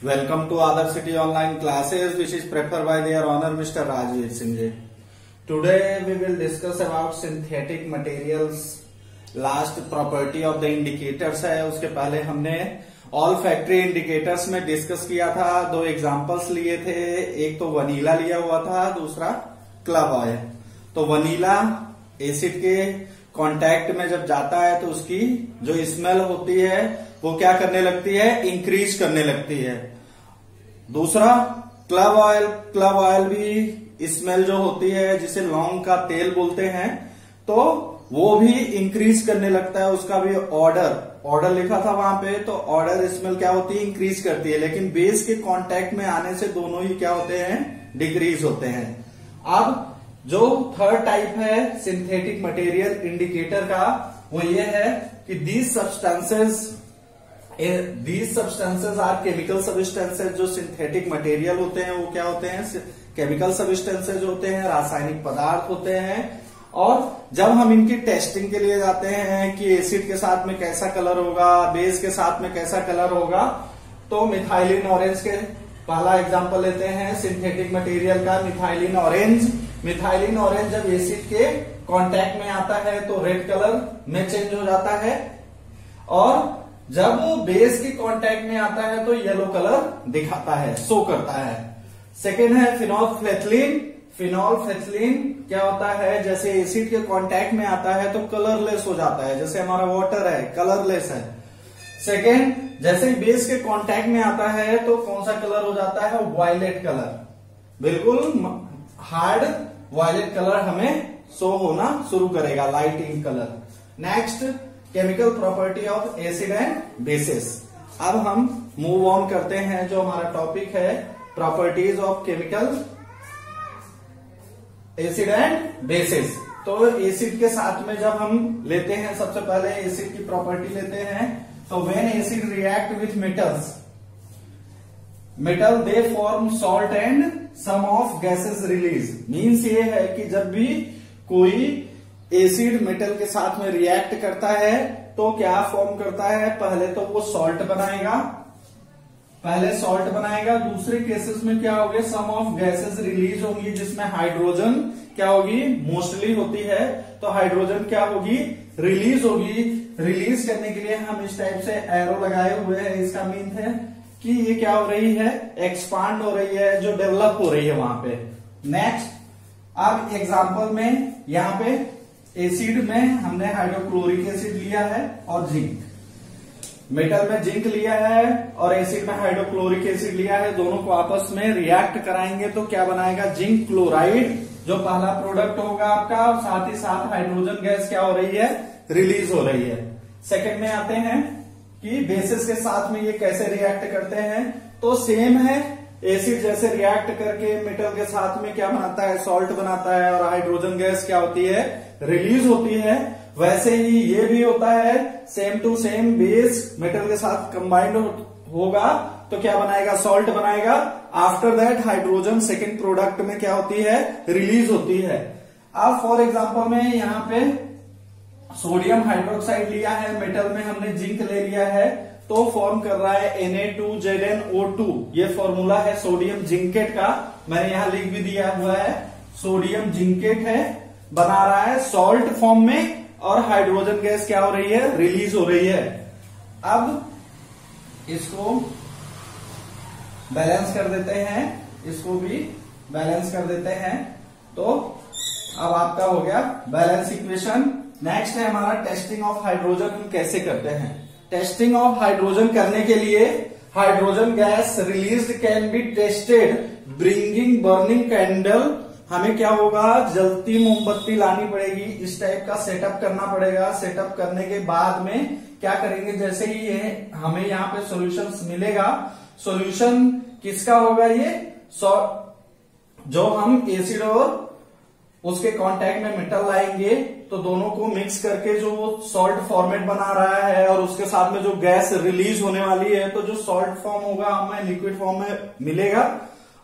Welcome to Other City Online Classes, which is prepared by their honor Mr. Rajveer Singh ji. Today we will discuss about synthetic materials. Last property of the indicators है, उसके पहले हमने all factory indicators में discuss किया था. दो examples लिए थे, एक तो वनीला लिया हुआ था, दूसरा क्लब ऑयल. तो वनीला एसिड के कांटेक्ट में जब जाता है तो उसकी जो स्मेल होती है वो क्या करने लगती है, इंक्रीज करने लगती है. दूसरा क्लब ऑयल भी स्मेल जो होती है, जिसे लौंग का तेल बोलते हैं, तो वो भी इंक्रीज करने लगता है. उसका भी ऑर्डर लिखा था वहां पे, तो ऑर्डर स्मेल क्या होती है, इंक्रीज करती है. लेकिन बेस के कांटेक्ट में आने से दोनों ही क्या होते हैं, डिक्रीज होते हैं. अब जो थर्ड टाइप है सिंथेटिक मटेरियल इंडिकेटर का, वो ये है कि these substances are chemical substances. जो सिंथेटिक मटेरियल होते हैं वो क्या होते हैं, केमिकल सब्सटेंसेज होते हैं, रासायनिक पदार्थ होते हैं. और जब हम इनकी टेस्टिंग के लिए जाते हैं कि एसिड के साथ में कैसा कलर होगा, बेस के साथ में कैसा कलर होगा, तो मिथाइलिन ऑरेंज के पहला एग्जांपल लेते हैं सिंथेटिक मटेरियल का, मिथाइलिन ऑरेंज. मिथाइलिन ऑरेंज जब एसिड के कांटेक्ट में आता है तो रेड कलर में चेंज हो जाता है, और जब वो बेस के कांटेक्ट में आता है तो येलो कलर दिखाता है, शो करता है. सेकेंड है फिनोल्फेथलीन. फिनोल्फेथलीन क्या होता है, जैसे एसिड के कांटेक्ट में आता है तो कलरलेस हो जाता है, जैसे हमारा वाटर है कलरलेस है. सेकेंड, जैसे ही बेस के कांटेक्ट में आता है तो कौन सा कलर हो जाता है, वायलेट कलर. बिल्कुल हार्ड वायलेट कलर हमें शो होना शुरू करेगा, light ink colour. Next, chemical property of acid and bases. अब हम मूव ऑन करते हैं, जो हमारा टॉपिक है properties of chemical acid and basis. तो एसिड के साथ में जब हम लेते हैं, सबसे पहले एसिड की प्रॉपर्टी लेते हैं. तो when acid react with metal they form salt and some of gases release. Means ये है कि जब भी कोई एसिड मेटल के साथ में रिएक्ट करता है तो क्या फॉर्म करता है, पहले तो वो सॉल्ट बनाएगा. दूसरे केसेस में क्या होगा, सम ऑफ गैसेस रिलीज होंगी, जिसमें हाइड्रोजन क्या होगी, मोस्टली होती है. तो हाइड्रोजन क्या होगी, रिलीज होगी. रिलीज करने के लिए हम इस टाइप से एरो लगाए हुए हैं. इसका मीन है कि ये क्या हो रही है, एक्सपांड हो रही है, जो डेवलप हो रही है वहां पे. नेक्स्ट, अब एग्जांपल में यहां पे एसिड में हमने हाइड्रोक्लोरिक एसिड लिया है और जिंक. मेटल में जिंक लिया है और एसिड में हाइड्रोक्लोरिक एसिड लिया है. दोनों को आपस में रिएक्ट कराएंगे तो क्या बनाएगा, जिंक क्लोराइड, जो पहला प्रोडक्ट होगा आपका. और साथ ही साथ हाइड्रोजन गैस क्या हो रही है, रिलीज हो रही है. सेकंड में आते हैं कि बेसिस के साथ में ये कैसे रिएक्ट करते हैं. तो सेम है, एसिड जैसे रिएक्ट करके मेटल के साथ में क्या बनाता है, सॉल्ट बनाता है, और हाइड्रोजन गैस क्या होती है, रिलीज होती है. वैसे ही ये भी होता है, same to same base metal के साथ कंबाइंड होगा तो क्या बनाएगा, सॉल्ट बनाएगा. After that hydrogen second product में क्या होती है, रिलीज होती है. अब फॉर एग्जांपल में यहाँ पे सोडियम हाइड्रोक्साइड लिया है, मेटल में हमने जिंक ले लिया है, तो फॉर्म कर रहा है Na2ZnO2. ये फॉर्मूला है सोडियम जिंकेट का, मैंने यहां लिख भी दिया हुआ है. सोडियम जिंकेट है, बना रहा है सॉल्ट फॉर्म में, और हाइड्रोजन गैस क्या हो रही है, रिलीज हो रही है. अब इसको बैलेंस कर देते हैं, इसको भी बैलेंस कर देते हैं. तो अब आपका हो गया बैलेंस इक्वेशन. नेक्स्ट है हमारा टेस्टिंग ऑफ हाइड्रोजन. हम कैसे करते हैं टेस्टिंग ऑफ हाइड्रोजन, करने के लिए hydrogen gas release can be tested bringing burning candle. हमें क्या होगा, जलती मोमबत्ती लानी पड़ेगी, इस टाइप का सेटअप करना पड़ेगा. सेटअप करने के बाद में क्या करेंगे, जैसे ही ये हमें यहाँ पे सॉल्यूशन मिलेगा, सॉल्यूशन किसका होगा, ये जो हम एसिड और उसके कांटेक्ट में मेटल लाएंगे तो दोनों को मिक्स करके जो वो सॉल्ट फॉर्मेट बना रहा है, और उसके साथ में जो गैस रिलीज होने वाली है, तो जो सॉल्ट फॉर्म होगा हमें लिक्विड फॉर्म में मिलेगा.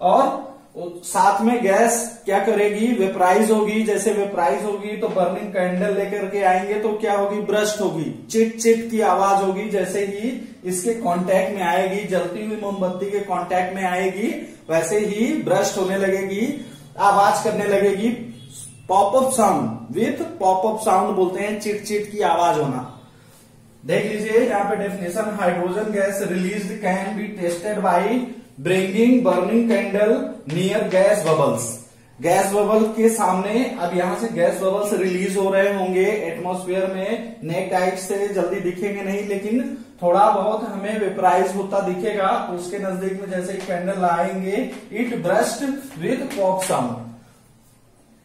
और साथ में गैस क्या करेगी, वेपराइज होगी। जैसे वेपराइज होगी तो बर्निंग कैंडल लेकर के आएंगे तो क्या होगी, ब्रस्ट होगी, चिट चिट की आवाज होगी। जैसे ही इसके कांटेक्ट में आएगी, जलती हुई मोमबत्ती के कांटेक्ट में आएगी, वैसे ही ब्रस्ट होने लगेगी, आवाज करने लगेगी। Popup sound, with popup sound बोलते हैं चिट चिट की आवाज होना। देख लीजिए यहाँ पे definition, hydrogen gas released can be tested by bringing burning candle near gas bubbles. Gas bubble के सामने, अब यहां से गैस बबल्स रिलीज हो रहे होंगे एटमॉस्फेयर में, नेक्ड आइट से जल्दी दिखेंगे नहीं, लेकिन थोड़ा बहुत हमें वेपराइज होता दिखेगा। तो उसके नजदीक में जैसे ही कैंडल लाएंगे, it burst with pop sound,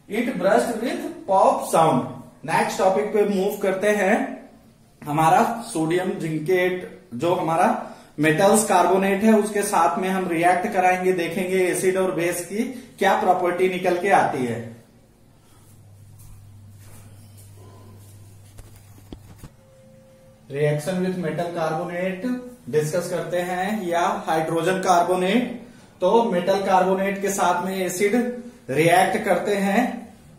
it burst with pop sound. Next topic पे मूव करते हैं। हमारा सोडियम जिंकेट जो हमारा मेटल्स कार्बोनेट है, उसके साथ में हम रिएक्ट कराएंगे, देखेंगे एसिड और बेस की क्या प्रॉपर्टी निकल के आती है। Reaction with metal carbonate discuss करते हैं, या हाइड्रोजन कार्बोनेट। तो मेटल कार्बोनेट के साथ में एसिड रिएक्ट करते हैं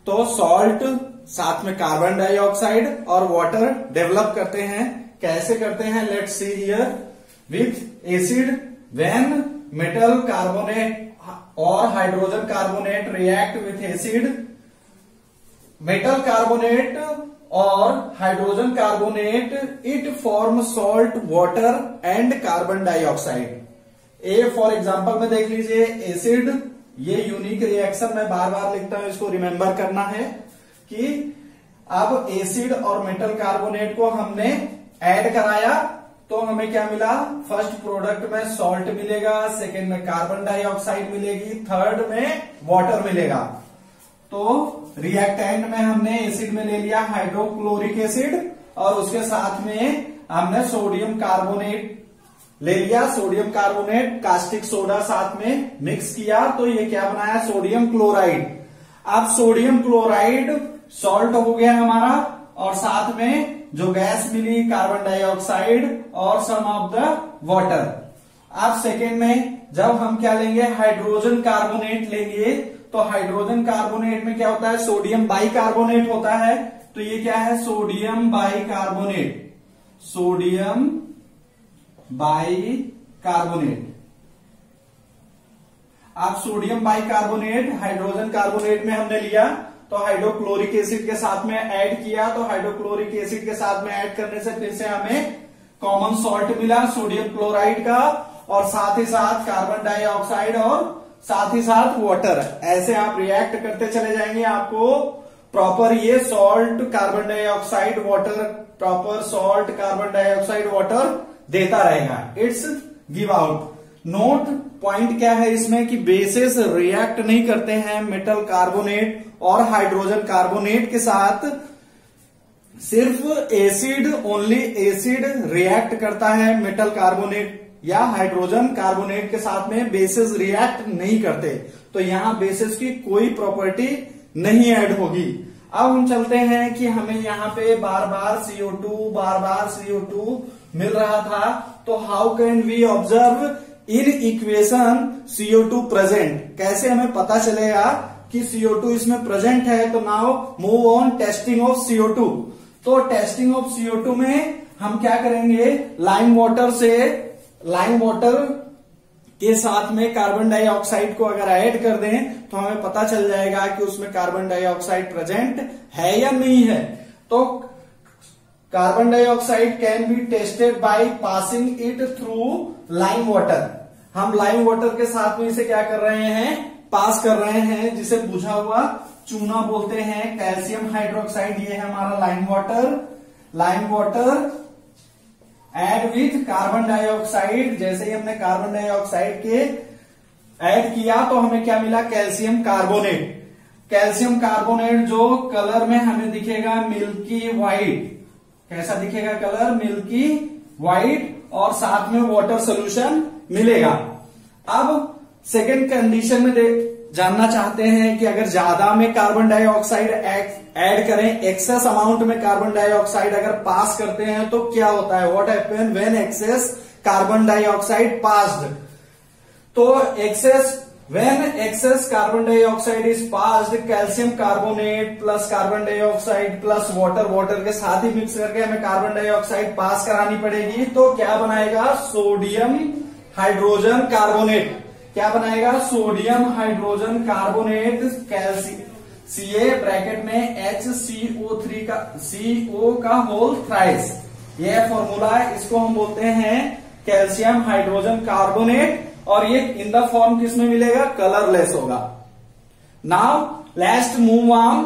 तो सॉल्ट, साथ में कार्बन डाइऑक्साइड और वाटर डेवलप करते हैं। कैसे करते हैं, let's see here. With acid when metal carbonate और hydrogen carbonate react with acid, metal carbonate और hydrogen carbonate it form salt, water and carbon dioxide. A for example में देख लीजिए, एसिड, ये यूनिक रिएक्शन मैं बार बार लिखता हूं, इसको रिमेंबर करना है कि अब एसिड और मेटल कार्बोनेट को हमने ऐड कराया तो हमें क्या मिला, फर्स्ट प्रोडक्ट में सॉल्ट मिलेगा, सेकेंड में कार्बन डाइऑक्साइड मिलेगी, थर्ड में वाटर मिलेगा। तो रिएक्टेंट में हमने एसिड में ले लिया हाइड्रोक्लोरिक एसिड और उसके साथ में हमने सोडियम कार्बोनेट ले लिया, सोडियम कार्बोनेट, कास्टिक सोडा साथ में मिक्स किया तो ये क्या बनाया, सोडियम क्लोराइड। अब सोडियम क्लोराइड सॉल्ट हो गया हमारा और साथ में जो गैस मिली कार्बन डाइऑक्साइड और सम ऑफ द वाटर। अब सेकेंड में जब हम क्या लेंगे, हाइड्रोजन कार्बोनेट लेंगे तो हाइड्रोजन कार्बोनेट में क्या होता है, सोडियम बाइकार्बोनेट होता है। तो ये क्या है, सोडियम बाइकार्बोनेट, सोडियम बाइकार्बोनेट। अब सोडियम बाइकार्बोनेट हाइड्रोजन कार्बोनेट में हमने लिया तो हाइड्रोक्लोरिक एसिड के साथ में ऐड किया, तो हाइड्रोक्लोरिक एसिड के साथ में ऐड करने से फिर से हमें कॉमन सॉल्ट मिला सोडियम क्लोराइड का, और साथ ही साथ कार्बन डाइऑक्साइड और साथ ही साथ वाटर। ऐसे आप रिएक्ट करते चले जाएंगे, आपको प्रॉपर ये salt carbon dioxide water, proper salt carbon dioxide water देता रहेगा। It's give out. Note point क्या है इसमें कि बेसेस रिएक्ट नहीं करते हैं मेटल कार्बोनेट और हाइड्रोजन कार्बोनेट के साथ, सिर्फ एसिड, ओनली एसिड रिएक्ट करता है मेटल कार्बोनेट या हाइड्रोजन कार्बोनेट के साथ में, बेसेस रिएक्ट नहीं करते। तो यहां बेसेस की कोई प्रॉपर्टी नहीं ऐड होगी। अब हम चलते हैं कि हमें यहाँ पे बार बार CO2 मिल रहा था, तो how can we observe in equation CO2 present, कैसे हमें पता चलेगा कि CO2 इसमें प्रेजेंट है। तो now move on testing of CO2। तो टेस्टिंग ऑफ CO2 में हम क्या करेंगे, लाइम वाटर के साथ में कार्बन डाइऑक्साइड को अगर ऐड कर दें तो हमें पता चल जाएगा कि उसमें कार्बन डाइऑक्साइड प्रेजेंट है या नहीं है। तो carbon dioxide can be tested by passing it through lime water. हम लाइम वाटर के साथ में इसे क्या कर रहे हैं, पास कर रहे हैं, जिसे बुझा हुआ चूना बोलते हैं। कैल्शियम हाइड्रोक्साइड, ये है हमारा lime water add with carbon dioxide. जैसे ही हमने कार्बन डाइऑक्साइड के ऐड किया तो हमें क्या मिला, कैल्शियम कार्बोनेट। कैल्शियम कार्बोनेट जो कलर में हमें दिखेगा मिल्की व्हाइट, कैसा दिखेगा कलर, मिल्की व्हाइट, और साथ में वाटर सोल्यूशन मिलेगा। अब सेकेंड कंडीशन में जानना चाहते हैं कि अगर ज्यादा में कार्बन डाइऑक्साइड ऐड करें, एक्सेस अमाउंट में कार्बन डाइऑक्साइड अगर पास करते हैं तो क्या होता है, what happen when excess carbon dioxide passed. तो excess When excess carbon dioxide is passed, calcium carbonate plus carbon dioxide plus water के साथ ही मिक्स करके हमें कार्बन डाइऑक्साइड पास करानी पड़ेगी, तो क्या बनाएगा? Sodium hydrogen carbonate. क्या बनाएगा? Sodium hydrogen carbonate calcium Ca bracket में HCO3 का CO का होल थ्राइस, यह फॉर्मूला है, इसको हम बोलते हैं कैल्शियम हाइड्रोजन कार्बोनेट, और ये इन द फॉर्म किसमें मिलेगा? कलरलेस होगा। Now let's move on